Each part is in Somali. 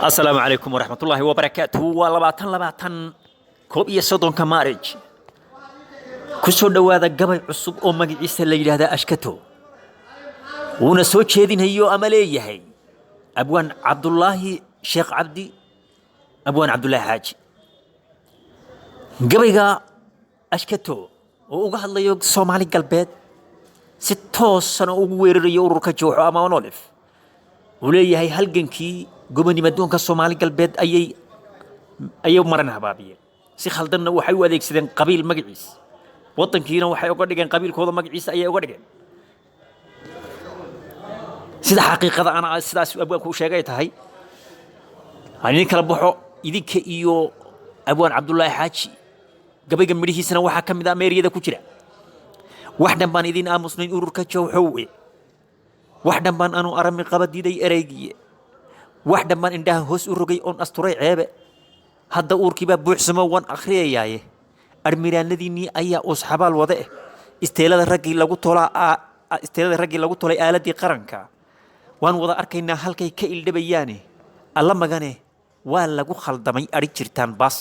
السلام عليكم ورحمة الله وبركاته ولباتن كوب iyo soddonka March ku soo dhawaada gabay cusub oo magaciisa la yiraahdo Ashkato una soo jeedinayo ama leeyahay abwaan Cabdullaahi Sheekh Cabdi abwaan Cabdullaahi Xaaji gabayga Ashkato oo uga hadlayo Soomaali galbeed si toosan ugu weerarayo ururka Jooxo ama Onolif uu leeyahay halgankii gobonnimadoonka Soomaali galbeed ayay maran habaabiyeen si khaldanna waxay u adeegsadeen qabiil magaciisa wadankiina waxay uga dhigeen qabiilkooda magaciisa ayay uga dhigeen sida xaqiiqada ana sidaas abwaanku sheegay tahay aan kala baxo idinka iyo abwaan Cabdullaahi Xaaji gabayga midhiisana waxa kamid ah meeriyada ku jira wax dhanbaan idin aamusnayn ururka Jooxo wax dhanbaan aanu arami qabadiiday ereygiye wax dhanbaan indhaha hoos u rogay on asturay ceebe hadda uurkiiba buuxsamo wan akhriyayaaye armiraanadiinii ayaa usxabaal wada isteelada raggii lagu tolay aaladii qaranka waan wada arkaynaa halkay ka ildhabayaane alla magane waa lagu khaldamay ari jirtaan baas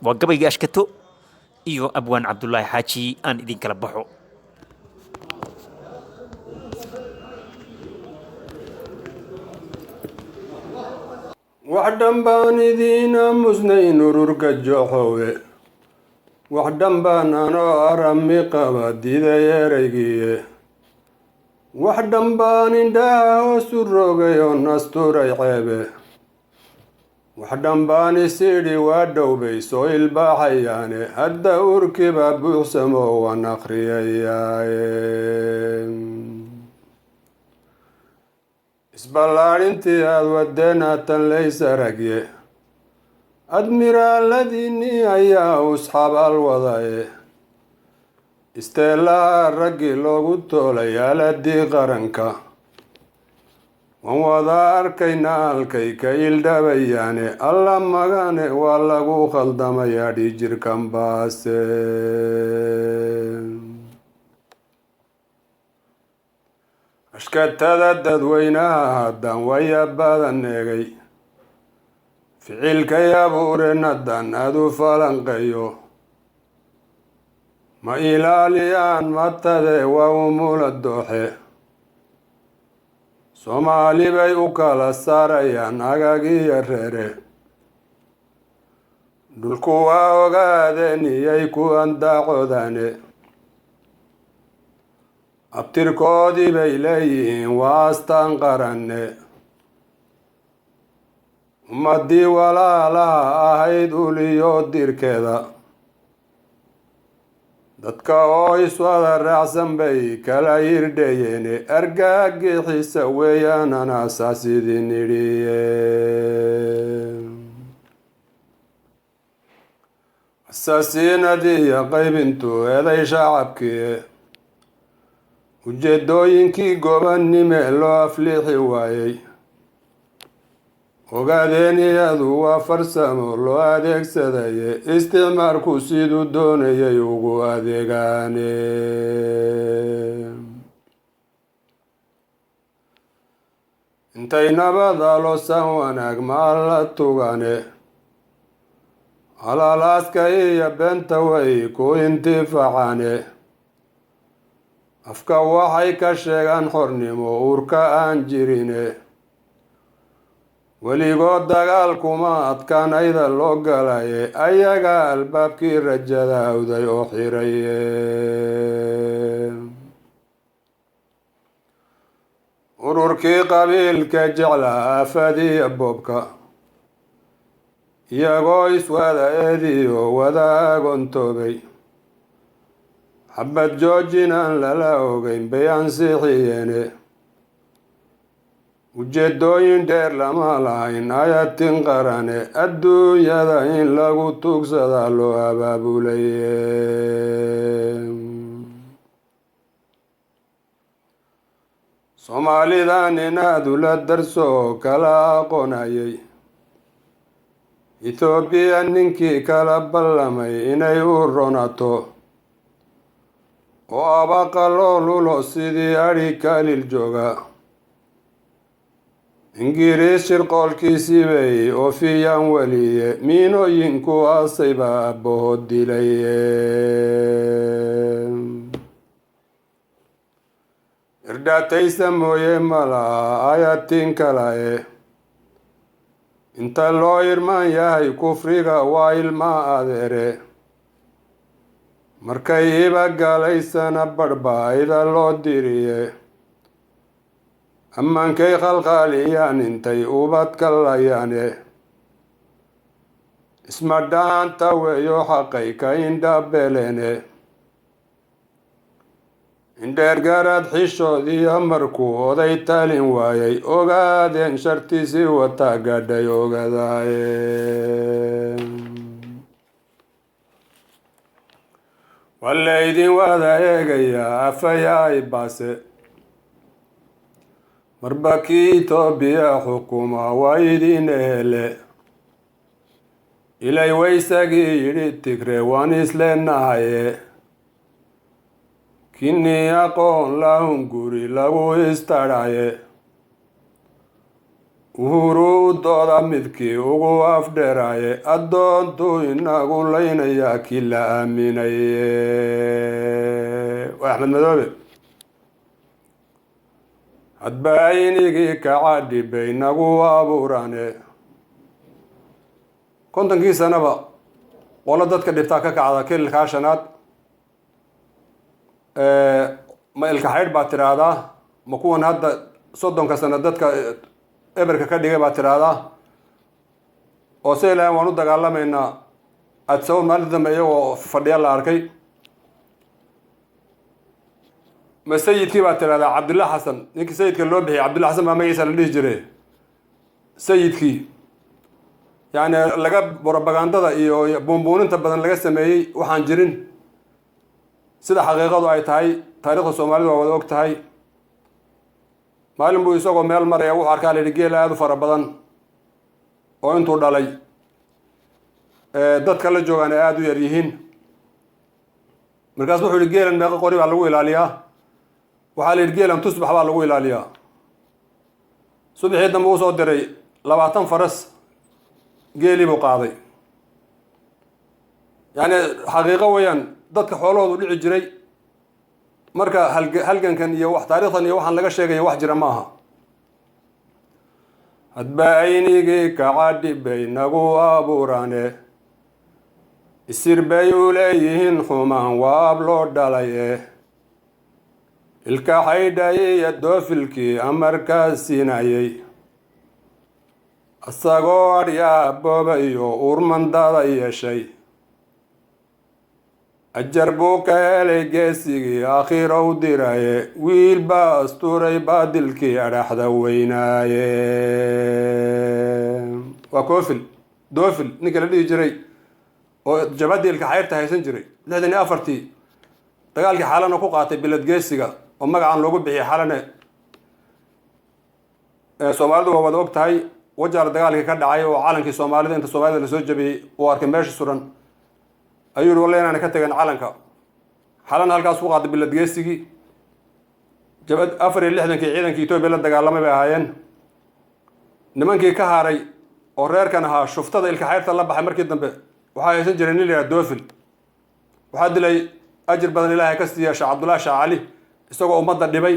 waa gabayga Ashkato iyo abwaan Cabdullaahi Xaaji aan idin kala baxo وحدن بان دينا مسنين رورك جوحوه وحدن بان انا ارمي قبادي ذا يريقيه وحدن بان انداه سروغي ونستور عيبه وحدن بان سيدي وادو بيسو الباحياني هدا اركب بوسمو ونقريايا isballaarintii aad wadeenaatan laysa ragye admiraaladiinii ayaa usxabaal wadaye isteelaha raggii loogu toolay aaladii qaranka waan wada arkaynaa halkay ka ildhabayaane alla magane waa lagu khaldamay adhi jirkan baase ashkatada dadweynaha haddaan waya badan eegay ficilkay abuureen haddaan aad u falanqeeyo ma ilaaliyaan matade waa umula dooxe Soomaali bay u kala saarayaan agagiyo reere dhulku waa ogaadeen iyay ku andaacodaane abtirkoodii bay leeyihiin waa astaan qaranne ummadii walaalaha ahayd uliyo dirkeeda dadka oo iswada raacsan bay kala yirdhayeene argagixisa weeyaan anaasaas idin idhiye asaasiinadii iyo qaybintu eeday shacabkii ujeedooyinkii gobonnime loo afliixi waayey ogaadeeniyadu waa farsamo loo adeegsadaye isticmaalku siduu doonayay ugu adeegaane intay nabada loosan wanaag maal la tugane halaalaaska iyo beenta way ku intifaacane afka waxay ka sheegaan xornimo uurka aan jirine weligood dagaalkuma adkaanayda loo galaye ayaga albaabkii rajada awday oo xiraye ururkii qabiilka jecla aafadiya boobka iyagoo iswada eediyo wada agoontoobay xabad joojin aan lala ogeyn bay ansixiyeene ujeedooyin dheer lama lahayn ayatin qarane adduunyada in lagu tuugsadaa loo abaabulaye Soomaalidan inaad ula darso kala aqoonayay Ethiopia ninkii kala ballamay inay u ronato oo abaqa loo lulo sidii adhi kaalil jooga ingiriis shirqoolkiisii bay oofiyaan weliye miinooyinku aasayba abbahood dilaye irdhaataysa mooye malaha ayatiin kalae inta loo irmaan yahay kufriga waa ilmaa adeere markay iba galaysana badhbaayda loo diriye ammaankay qalqaaliyaan intay ubad kallayaane isma dhaanta weeyo xaqay ka indhabeeleene indheergaraad xishoodiyo markuu oday talin waayay ogaadeen shartiisii wataa gadhay ogadaaye waa laydin wada eegayaa afayaay baase marba kii Itoobiya xukuma waa idin hele ilay waysagii yidhi Tigre waan isleenahaye kini aqoon lahun guri lagu istadhaye uhuru dooda midkii ugu afdheeraye addoontu inagu laynaya kii la aaminaye waa Axmed Madoobe hadba aynigii kacadhi bay nagu abuurane kontonkii sanaba qolo dadka dhibtaa ka kacda kililkaa shanaad ma ilka xaydh baad tiraahdaa ma kuwan hadda 30 sano dadka eberka ka dhigay baad tiraahdaa oo se ilaahan waan u dagaalamaynaa adsawn maalin dambe iyagoo fadhiya la arkay ma sayidkii baad tiraahdaa Cabdullah Xasan ninkii sayidka loo bixiyay Cabdullah Xasan baa magaciisa la dhihi jiray sayidkii yani laga propagandada iyo buunbuuninta badan laga sameeyey waxaan jirin sida xaqiiqadu ay tahay taariikhda Soomaalidu waa wada og tahay maalin buu isagoo meel maraya wuxuu arkaa la geel aad u fara badan oo intuu dhalay dadka la joogaan aad u yar yihiin markaas wuxuu yidhi geelan meeqa qori baa lagu ilaaliyaa waxaa la yidhi geelan tusbax baa lagu ilaaliyaa subaxii dambe uu soo diray 20 faras geelii buu qaaday yani xaqiiqo weeyaan dadka xoolahoodu dhici jiray marka halgankan iyo wax taariikhdan iyo waxaan laga sheegayo wax jira maaha hadba aynigii kacadhi bay nagu abuurane isir bay u leeyihiin xumaan waab loo dhalaye ilka xaydhay iyo doofilkii amarkaa siinayay asagoo adhyaa booba iyo urmandada yeeshay ajar buu ka helay geesigii akhiirow diraye wiil baa astuuray baadilkii adhaxda weynaaye waa koofil doofil ninka la dhihi jiray oo jabadii ilka xayrta haysan jiray 64 dagaalkii xalana ku qaatay bilad geesiga oo magacan loogu bixiyay xalane Soomaalidu waa wada og tahay wajaar dagaalkii ka dhacay oo calankii Soomaalida inta Soomaalida la soo jabiyay oo arkay meesha suran ayuu yidhi wallahi inaan ka tagan calanka xalana halkaas ku qaaday bilad geesigii jabad 64 ciidankii Itoobiya la dagaalamay bay ahaayeen nimankii ka haray oo reerkan ahaa shuftada ilka xayrta la baxay markii dambe waxaa haysan jiray nin la yidhaha doofil waxaa dilay ajir badan ilaahay ka siiya Sheekh Cabdullah Sheekh Cali isagoo ummadda dhibay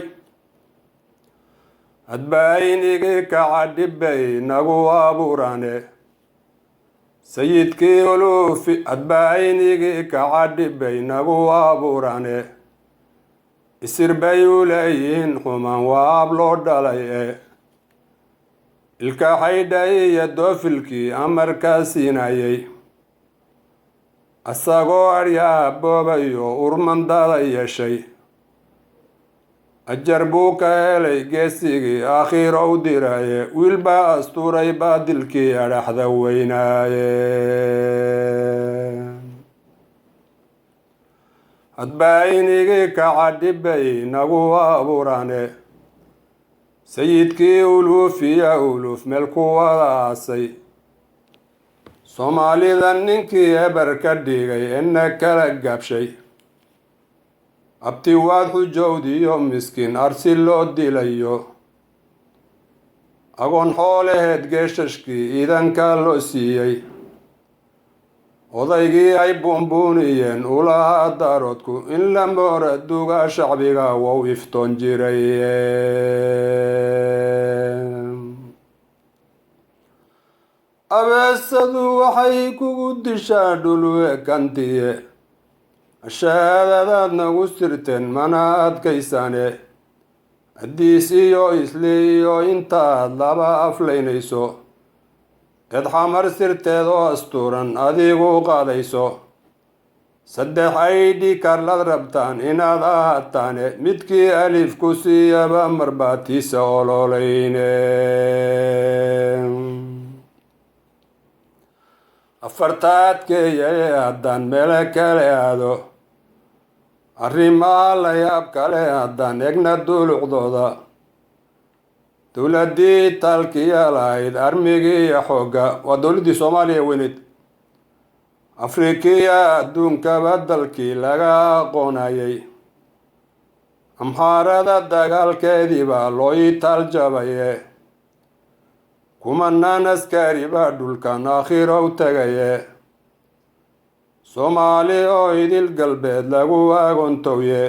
hadba aynigii kacadhi bay nagu abuurane sayidkii uluufi hadba aynigii kacadhi bay nagu abuurane isir bay u leeyihiin xumaan waab loo dhalaye ilka xaydhay iyo doofilkii amarkaa siinayay asagoo adhyaa booba iyo urmandada yeeshay ajar buu ka helay geesigii akhiirow diraye wiil baa astuuray baadilkii adhaxda weynaaye hadba aynigii kacadhi bay nagu abuurane sayidkii uluufiya uluuf meel ku wada aasay Soomaalida ninkii eber ka dhigay ina kala gabshay abti waad xujowdiyo miskiin arsi loo dilayo agoon xoolaheed geeshashkii iidankaa loo siiyey odaygii ay buunbuuniyeen ulahaa daaroodku in la moora duugaa shacbiga wou iftoon jiray abeesadu waxay kugu dishaa dhulweekantiye shahaadadaad nagu sirteen mana adkaysane haddiis iyo isli iyo intaad laba aflaynayso eed xamar sirteed oo astuuran adigu qaadayso saddex aydhi karlad rabtaan inaad ahaataane midkii alif ku siiyaba marbaatiisa ololayne afartaadkeeyae haddaan meele kale aado arrimaha la yaab kale haddaan egna duulucdooda dowladdii taalkiya lahayd armigii iyo xoogga waa dowladdii soomaaliya weyneyd afrikiya adduunkaba dalkii laga aqoonayay amxaarada dagaalkeedii baa loo itaal jabaye kumanaan askari baa dhulkan aakhiro u tagaye soomaali oo idil galbeed lagu agontowye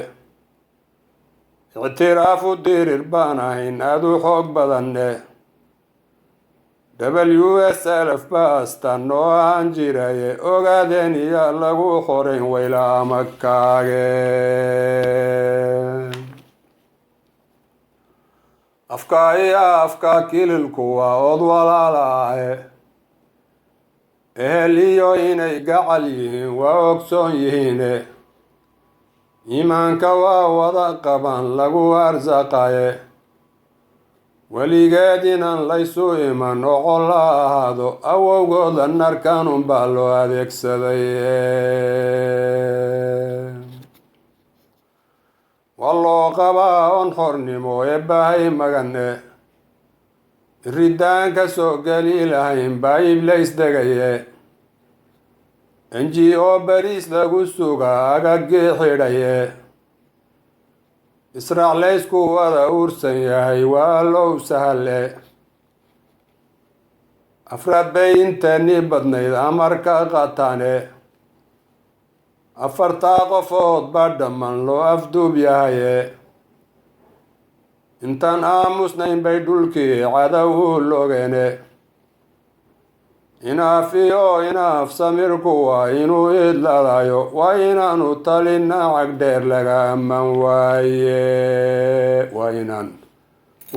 ictiraafu dirir baan ahayn aad u xoog badanne WSLF baa astaan noo ahaan jiraye ogaadeen iyaa lagu xorayn weyla amakaage afkaa iyo afkaa kililku waa od walaalaahe ehel iyo inay gacal yihiin waa ogsoon yihiine iimaanka waa wada qabaan lagu arsaqaye weligeed inaan laysu iman oqol la ahaado awowgooda narkanunbaa loo adeegsaday waa loo qabaa on xornimo eebbahay magane iridaan ka soo geli lahayn baa iblays degaye NGO bariis lagu sugaa agagii xidhaye israac laysku wada uursan yahay waa low sahale afraad bay inteennii badnayd amarka qataane afartaa qofood baa dhammaan loo afduub yahaye intaan aamusnayn bay dhulkii cadow u logeene inaaf iyo inaaf samirku waa inuu idlaadayo waa inaanu talina cagdheer laga ammaan waaye waa inaan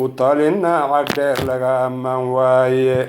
u talina cagdheer laga ammaan waaye